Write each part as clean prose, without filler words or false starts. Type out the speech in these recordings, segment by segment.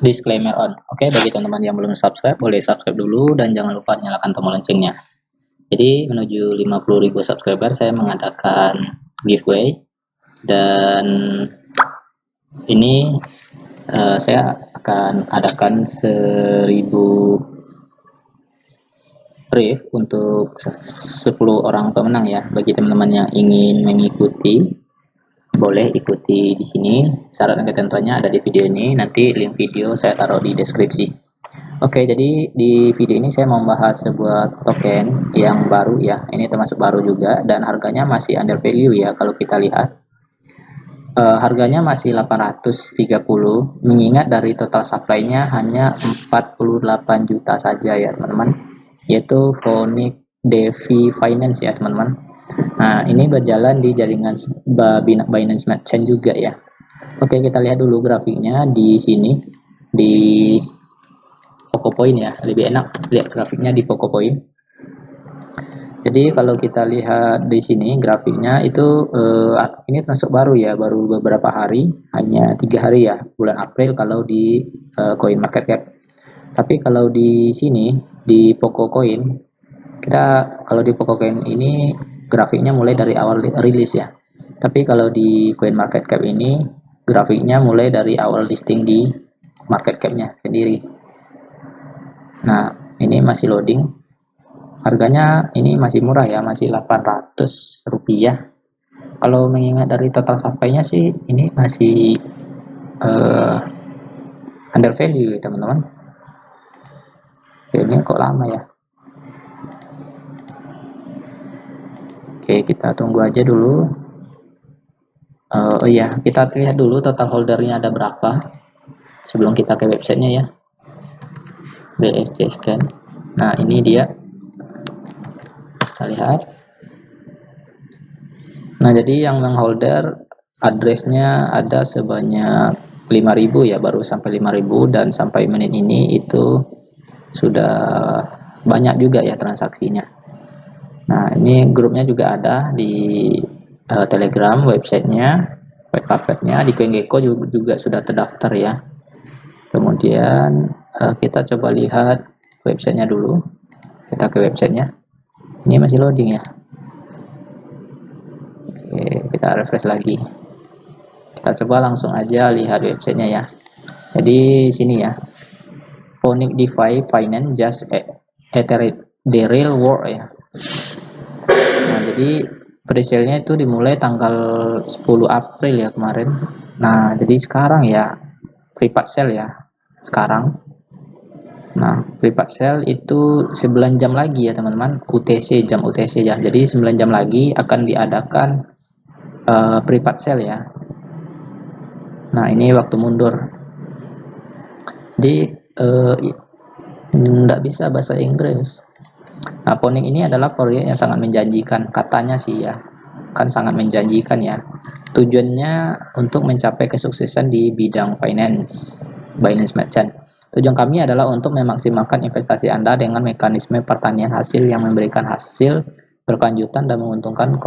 disclaimer on. Oke, bagi teman-teman yang belum subscribe, boleh subscribe dulu dan jangan lupa nyalakan tombol loncengnya. Jadi menuju 50.000 subscriber saya mengadakan giveaway, dan ini saya akan adakan 1000 brief untuk 10 orang pemenang ya. Bagi teman-teman yang ingin mengikuti, boleh ikuti di sini. Syarat dan ketentuannya ada di video ini. Nanti link video saya taruh di deskripsi. Oke, jadi di video ini saya membahas sebuah token yang baru ya. Ini termasuk baru juga dan harganya masih under value ya. Kalau kita lihat harganya masih 830, mengingat dari total supply-nya hanya 48 juta saja ya teman-teman, yaitu Phoenix Defi Finance ya teman-teman. Nah, ini berjalan di jaringan Binance Smart Chain juga ya. Oke, kita lihat dulu grafiknya di sini di PocoPoint ya. Lebih enak lihat grafiknya di PocoPoint. Jadi kalau kita lihat di sini grafiknya itu ini termasuk baru ya, baru beberapa hari, hanya 3 hari ya, bulan April kalau di Coin Market Cap. Tapi kalau di sini di PocoCoin, kalau di PocoCoin ini grafiknya mulai dari awal rilis ya. Tapi kalau di Coin Market Cap ini grafiknya mulai dari awal listing di market cap-nya sendiri. Nah, ini masih loading. Harganya ini masih murah ya, masih 800 rupiah. Kalau mengingat dari total supply-nya sih ini masih under value ya teman-teman. Ini kok lama ya. Oke, kita tunggu aja dulu. Oh iya, kita lihat dulu total holdernya ada berapa sebelum kita ke websitenya ya. BSC scan. Nah, ini dia. Kita lihat. Nah, jadi yang mengholder addressnya ada sebanyak 5.000 ya, baru sampai 5.000, dan sampai menit ini itu sudah banyak juga ya transaksinya. Nah, ini grupnya juga ada di Telegram, websitenya, white papernya, di CoinGecko juga sudah terdaftar ya. Kemudian kita coba lihat websitenya dulu. Kita ke websitenya. Ini masih loading ya. Oke, kita refresh lagi. Kita coba langsung aja lihat websitenya ya. Jadi sini ya, Phoenix DeFi Finance just the real world ya. Nah, jadi presale-nya itu dimulai tanggal 10 April ya kemarin. Nah, jadi sekarang ya private sale ya sekarang. Nah, private sale itu 9 jam lagi ya teman-teman, UTC, jam UTC ya. Jadi 9 jam lagi akan diadakan private sale ya. Nah, ini waktu mundur. Jadi nggak bisa bahasa Inggris. Nah, Phoenix ini adalah proyek yang sangat menjanjikan, katanya sih ya, kan sangat menjanjikan ya. Tujuannya untuk mencapai kesuksesan di bidang finance, Binance Smart Chain. Tujuan kami adalah untuk memaksimalkan investasi Anda dengan mekanisme pertanian hasil yang memberikan hasil berkelanjutan dan menguntungkan,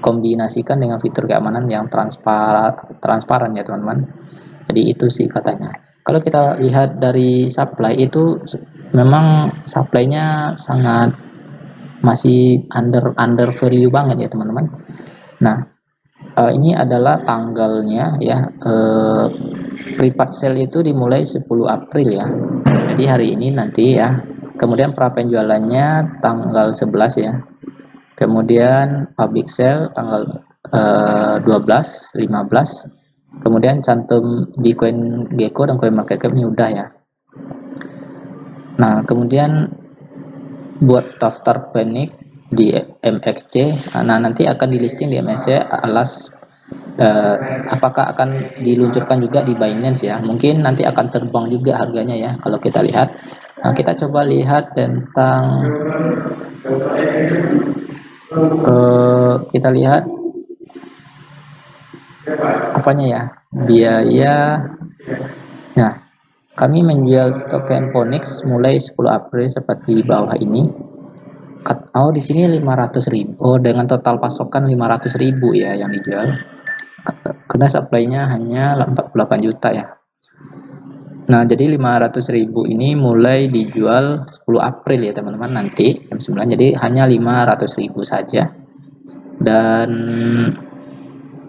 kombinasikan dengan fitur keamanan yang transparan ya teman-teman. Jadi itu sih katanya. Kalau kita lihat dari supply itu memang supply-nya sangat masih under value banget ya teman-teman. Nah, ini adalah tanggalnya ya. Private sale itu dimulai 10 April ya. Jadi hari ini nanti ya. Kemudian pra penjualannya tanggal 11 ya. Kemudian public sale tanggal 12, 15. Kemudian cantum di CoinGecko dan CoinMarketCap ini udah ya. Nah, kemudian buat daftar Phoenix di MXC. Nah, nanti akan di listing di MXC alas apakah akan diluncurkan juga di Binance ya, mungkin nanti akan terbang juga harganya ya kalau kita lihat. Nah, kita coba lihat tentang kita lihat apanya ya, biaya. Nah, kami menjual token Phoenix mulai 10 April seperti bawah ini. Oh, di sini 500.000. Oh, dengan total pasokan 500.000 ya yang dijual. Karena supply-nya hanya 48 juta ya. Nah, jadi 500.000 ini mulai dijual 10 April ya teman-teman, nanti jam 9. Jadi hanya 500.000 saja. Dan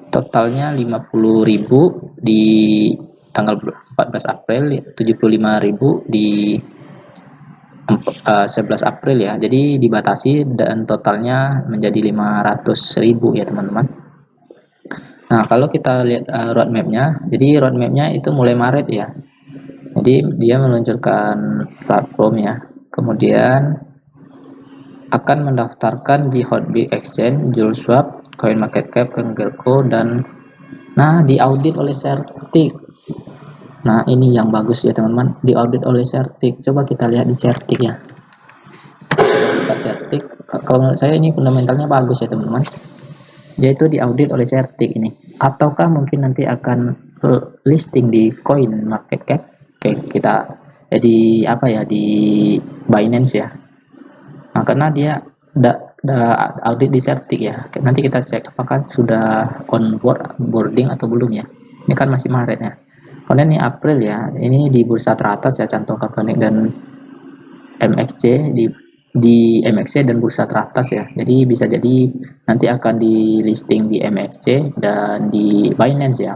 totalnya 50.000 di tanggal 14 April, 75.000 di 11 April ya. Jadi dibatasi dan totalnya menjadi 500.000 ya teman-teman. Nah, kalau kita lihat roadmapnya, jadi roadmapnya itu mulai Maret ya. Jadi dia meluncurkan platform ya, kemudian akan mendaftarkan di Hotbit Exchange, JuleSwap, CoinMarketCap, Kangaroo, dan diaudit oleh Certik. Nah, ini yang bagus ya teman-teman, diaudit oleh Certik. Coba kita lihat di Certik ya. Buka Certik, kalau menurut saya ini fundamentalnya bagus ya teman-teman. Dia itu diaudit oleh Certik ini. Ataukah mungkin nanti akan listing di CoinMarketCap? Kayak kita di di Binance ya. Nah, karena dia audit di Certik ya. Nanti kita cek apakah sudah onboarding atau belum ya. Ini kan masih Maret ya. Kemudian ini April ya. Ini di bursa teratas ya, Canton Capital dan MXC di MXC dan bursa teratas ya. Jadi bisa jadi nanti akan di listing di MXC dan di Binance ya.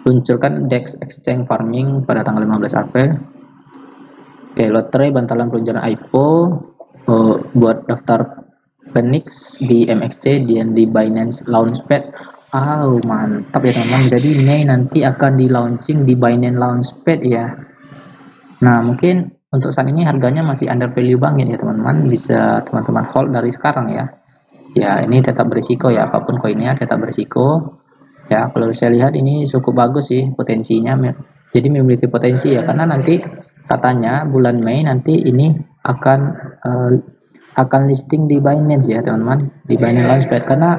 Luncurkan DEX Exchange Farming pada tanggal 15 April. Oke, lotre bantalan peluncuran IPO buat daftar Phoenix di MXC dan di Binance Launchpad. Mantap ya teman-teman. Jadi Mei nanti akan di launching di Binance Launchpad ya. Nah, mungkin untuk saat ini harganya masih under value banget ya teman-teman. Bisa teman-teman hold dari sekarang ya. Ya, ini tetap berisiko ya, apapun koinnya tetap berisiko. Ya, kalau saya lihat ini cukup bagus sih potensinya. Jadi memiliki potensi ya, karena nanti katanya bulan Mei nanti ini akan listing di Binance ya teman-teman, di Binance Launchpad, karena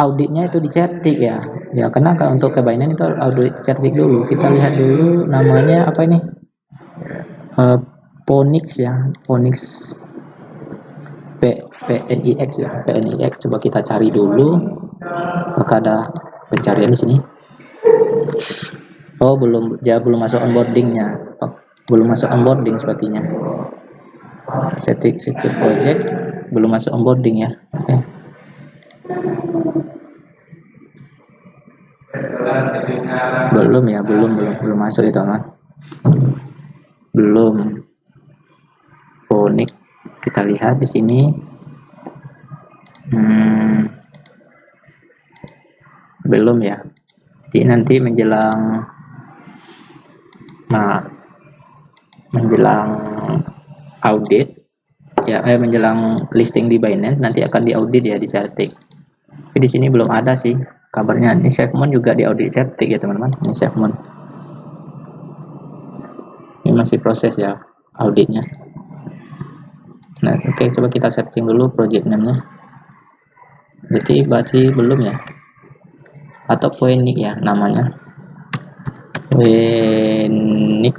auditnya itu dicetik ya. Ya, karena kalau untuk ke Binance itu audit cetik dulu. Kita lihat dulu namanya apa ini, Phoenix ya, Phoenix PNIX ya, PNIX. Coba kita cari dulu apakah ada pencarian di sini. Oh, belum masuk onboardingnya. Belum masuk onboarding sepertinya. Static secure project belum masuk onboarding ya. Oke. Belum ya, belum masuk ya teman. Belum. Phoenix kita lihat di sini. Belum ya. Jadi nanti menjelang audit ya, menjelang listing di Binance nanti akan diaudit ya di Certik. Tapi di sini belum ada sih kabarnya. Ini SafeMoon juga diaudit Certik ya teman-teman. Ini SafeMoon. Ini masih proses ya auditnya. Nah, oke, coba kita searching dulu project name-nya. Jadi masih belum ya. Atau Phoenix ya namanya. Phoenix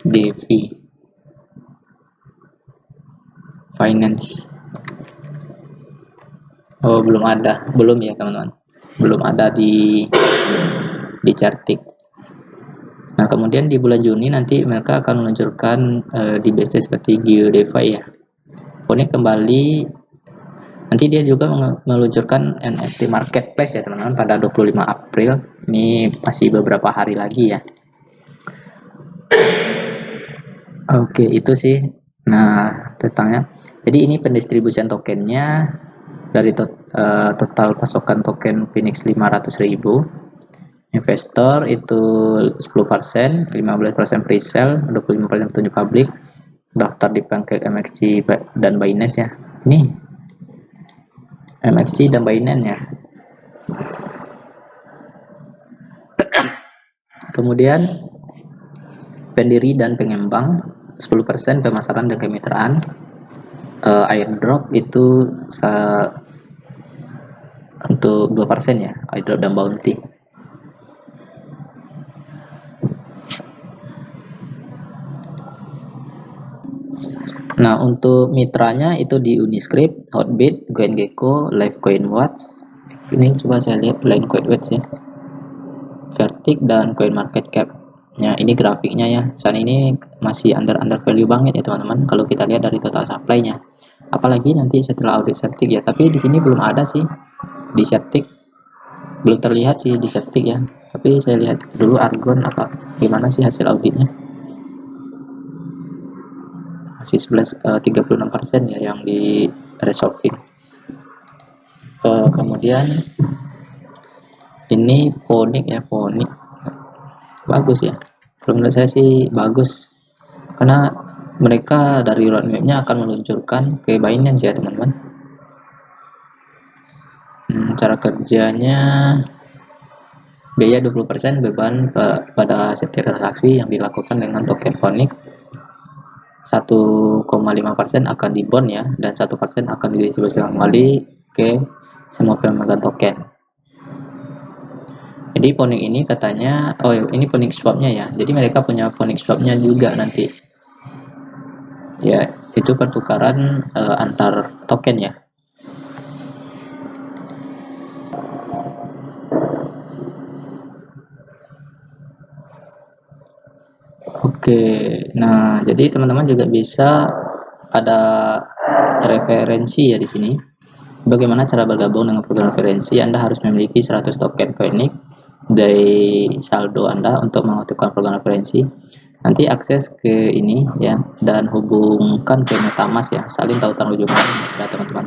Devi Finance. Oh, belum ya teman-teman, belum ada di Certik. Nah, kemudian di bulan Juni nanti mereka akan meluncurkan di BC seperti GeoDeFi ya. Phoenix kembali. Nanti dia juga meluncurkan NFT Marketplace ya teman-teman pada 25 April. Ini masih beberapa hari lagi ya. Oke, itu sih. Nah, tentangnya. Jadi ini pendistribusian tokennya dari total pasokan token Phoenix 500.000. Investor itu 10%, 15% pre-sale, 25% petunjuk publik, daftar di PancakeMXC dan Binance ya. Ini MXC dan Binance ya. Kemudian pendiri dan pengembang 10% pemasaran dan kemitraan. Airdrop itu untuk 2% ya, airdrop dan bounty. Nah, untuk mitranya itu di Uniscript, Hotbit, CoinGecko, LiveCoinWatch. Ini coba saya lihat LiveCoinWatch ya. Certik dan CoinMarketCap. Ya, ini grafiknya ya. Saat ini masih under value banget ya teman-teman. Kalau kita lihat dari total supply-nya. Apalagi nanti setelah audit Certik ya. Tapi di sini belum ada sih di Certik. Belum terlihat sih di Certik ya. Tapi saya lihat dulu Argon apa gimana sih hasil auditnya. Masih 36% ya yang di resolving. Kemudian ini Phoenix ya, Phoenix bagus ya. Kalau menurut saya sih bagus karena mereka dari roadmapnya akan meluncurkan ke Binance ya teman-teman. Cara kerjanya biaya 20% beban pada setiap transaksi yang dilakukan dengan token Phoenix. 1,5% akan di bond ya, dan 1% akan didistribusikan kembali ke semua pemegang token. Jadi Phoenix ini katanya, ini Phoenix swapnya ya. Jadi mereka punya Phoenix swapnya juga nanti. Ya, itu pertukaran antar token ya. Oke, nah jadi teman-teman juga bisa ada referensi ya di sini. Bagaimana cara bergabung dengan program referensi? Anda harus memiliki 100 token Phoenix dari saldo Anda untuk mengaktifkan program referensi. Nanti akses ke ini ya dan hubungkan ke MetaMask ya, saling tautan ujungnya ya teman-teman.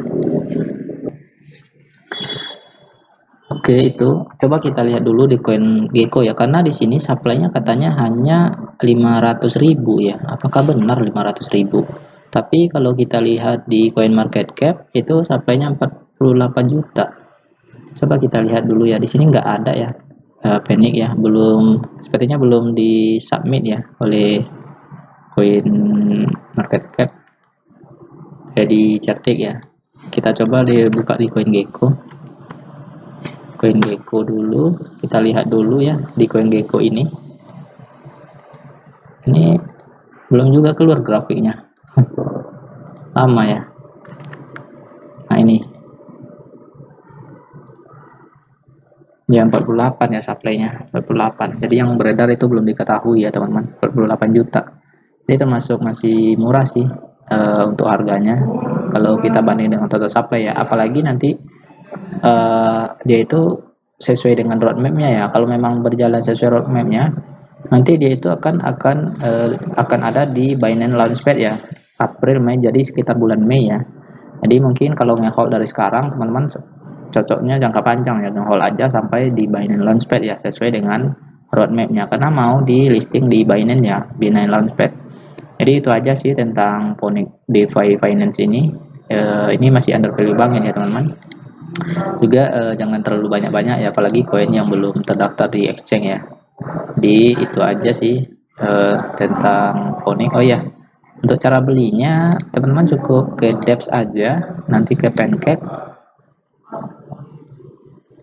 Oke, itu coba kita lihat dulu di CoinGecko ya, karena di sini supply-nya katanya hanya 500.000 ya. Apakah benar 500.000? Tapi kalau kita lihat di CoinMarketCap itu supply-nya 48 juta. Coba kita lihat dulu ya. Di sini nggak ada ya Phoenix ya, sepertinya belum di submit ya oleh CoinMarketCap. Jadi Certik ya. Kita coba dibuka di CoinGecko dulu, kita lihat dulu ya di CoinGecko ini belum juga keluar grafiknya. Lama ya. Nah ini ya 48 ya supply-nya 48. Jadi yang beredar itu belum diketahui ya teman-teman. 48 juta. Ini termasuk masih murah sih untuk harganya kalau kita banding dengan total supply ya. Apalagi nanti dia itu sesuai dengan roadmapnya ya. Kalau memang berjalan sesuai roadmapnya, nanti dia itu akan ada di Binance Launchpad ya, April Mei, jadi sekitar bulan Mei ya. Jadi mungkin kalau ngehold dari sekarang teman-teman cocoknya jangka panjang ya, ngehold aja sampai di Binance Launchpad ya, sesuai dengan roadmapnya, karena mau di listing di Binance ya, Binance Launchpad. Jadi itu aja sih tentang Phoenix DeFi Finance ini. Ini masih under value banget ya teman-teman. Juga jangan terlalu banyak-banyak ya, apalagi koin yang belum terdaftar di exchange ya. Di itu aja sih tentang Phoenix. Oh ya, untuk cara belinya teman-teman cukup ke Depps aja, nanti ke Pancake.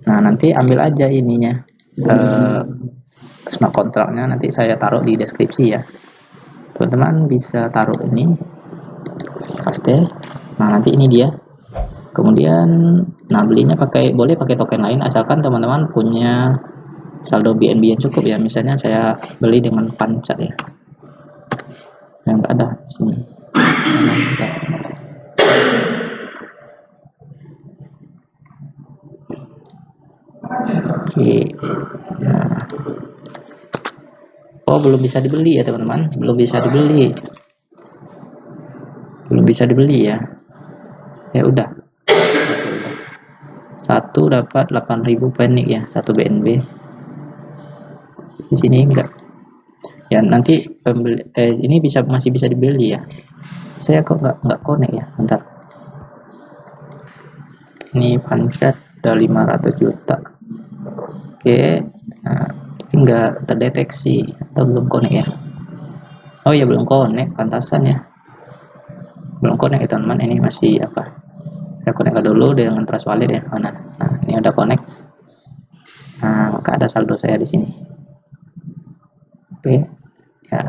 Nah nanti ambil aja ininya smart contractnya, nanti saya taruh di deskripsi ya. Teman-teman bisa taruh ini paste. Nah nanti ini dia. Kemudian nah belinya boleh pakai token lain asalkan teman-teman punya saldo BNB yang cukup ya. Misalnya saya beli dengan Pancat ya, yang enggak ada di sini. Oke. Nah. Oh belum bisa dibeli ya teman-teman, belum bisa dibeli ya. Ya udah. Satu dapat 8.000 Phoenix ya, satu BNB. Di sini enggak. Ya nanti ini masih bisa dibeli ya. Saya kok nggak connect ya, bentar. Ini Pancat udah 500 juta. Oke, nah, tapi nggak terdeteksi atau belum connect ya. Oh ya belum connect, pantasan ya. Belum connect ya teman-teman, ini masih apa? Saya connect dulu dengan Trust Wallet ya. Mana? Nah, ini udah connect. Nah, maka ada saldo saya di sini. Oke. Ya,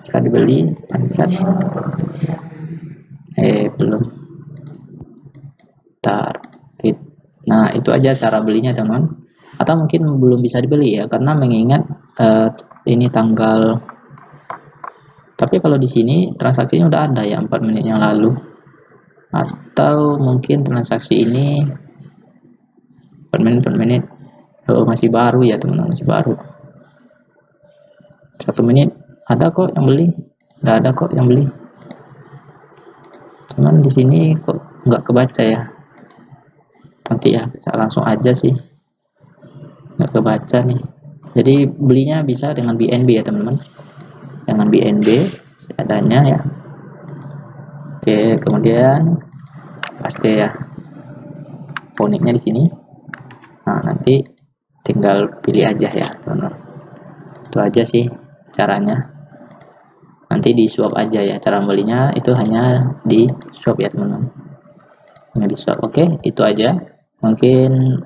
bisa dibeli Pancat. besar. Nah, itu aja cara belinya teman. Atau mungkin belum bisa dibeli ya, karena mengingat ini tanggal. Tapi kalau di sini transaksinya udah ada ya 4 menit yang lalu. Atau mungkin transaksi ini 4 menit masih baru ya teman-teman, masih baru. 1 menit ada kok yang beli, udah ada kok yang beli. Cuman di sini kok nggak kebaca ya. Nanti ya bisa langsung aja sih, nggak kebaca nih. Jadi belinya bisa dengan BNB ya teman-teman, dengan BNB seadanya ya. Oke, kemudian pasti ya uniknya di sini. Nah, nanti tinggal pilih aja ya teman-teman. Itu aja sih caranya. Nanti di swap aja ya, cara belinya itu hanya di swap ya teman-teman, hanya di swap. Oke, itu aja. Mungkin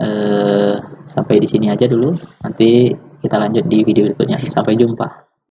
sampai di sini aja dulu. Nanti kita lanjut di video berikutnya. Sampai jumpa.